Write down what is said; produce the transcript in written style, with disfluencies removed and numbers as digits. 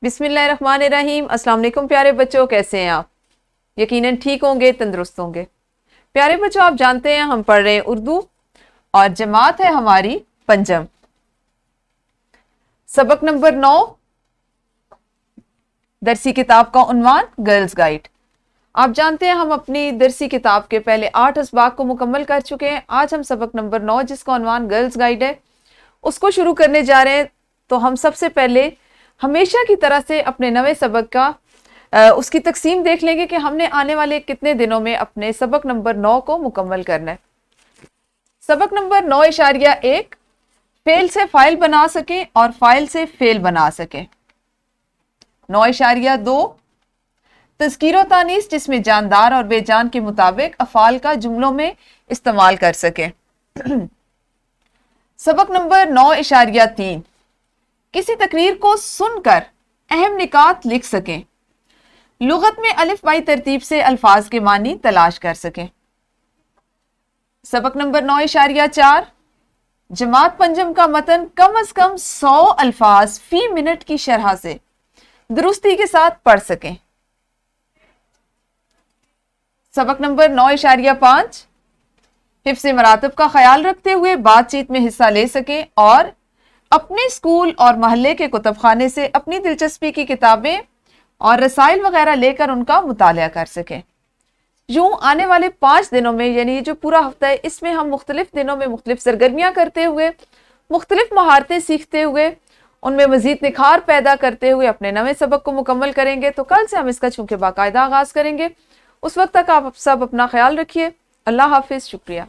بسم اللہ الرحمن الرحیم۔ السلام علیکم پیارے بچوں، کیسے ہیں آپ؟ یقیناً ٹھیک ہوں گے، تندرست ہوں گے۔ پیارے بچوں، آپ جانتے ہیں ہم پڑھ رہے ہیں اردو اور جماعت ہے ہماری پنجم۔ سبق نمبر 9، درسی کتاب کا عنوان گرلز گائیڈ۔ آپ جانتے ہیں ہم اپنی درسی کتاب کے پہلے 8 اسباق کو مکمل کر چکے ہیں۔ آج ہم سبق نمبر 9 جس کا عنوان گرلز گائیڈ ہے اس کو شروع کرنے جا رہے ہیں۔ تو ہم سب سے پہلے ہمیشہ کی طرح سے اپنے نوے سبق کا اس کی تقسیم دیکھ لیں گے کہ ہم نے آنے والے کتنے دنوں میں اپنے سبق نمبر 9 کو مکمل کرنا ہے۔ سبق نمبر 9.1، فعل سے فاعل بنا سکیں اور فاعل سے فعل بنا سکیں۔ 9.2، تذکیر و تانیث جس میں جاندار اور بے جان کے مطابق افعال کا جملوں میں استعمال کر سکیں۔ سبق نمبر 9.3، کسی تقریر کو سن کر اہم نکات لکھ سکیں، لغت میں الف بائی ترتیب سے الفاظ کے معنی تلاش کر سکیں۔ سبق نمبر 9.4، جماعت پنجم کا متن کم از کم 100 الفاظ فی منٹ کی شرح سے درستی کے ساتھ پڑھ سکیں۔ سبق نمبر 9.5، حفظ مراتب کا خیال رکھتے ہوئے بات چیت میں حصہ لے سکیں اور اپنے اسکول اور محلے کے کتب خانے سے اپنی دلچسپی کی کتابیں اور رسائل وغیرہ لے کر ان کا مطالعہ کر سکیں۔ یوں آنے والے 5 دنوں میں، یعنی یہ جو پورا ہفتہ ہے، اس میں ہم مختلف دنوں میں مختلف سرگرمیاں کرتے ہوئے، مختلف مہارتیں سیکھتے ہوئے، ان میں مزید نکھار پیدا کرتے ہوئے اپنے نویں سبق کو مکمل کریں گے۔ تو کل سے ہم اس کا چونکہ باقاعدہ آغاز کریں گے۔ اس وقت تک آپ سب اپنا خیال رکھیے۔ اللہ حافظ، شکریہ۔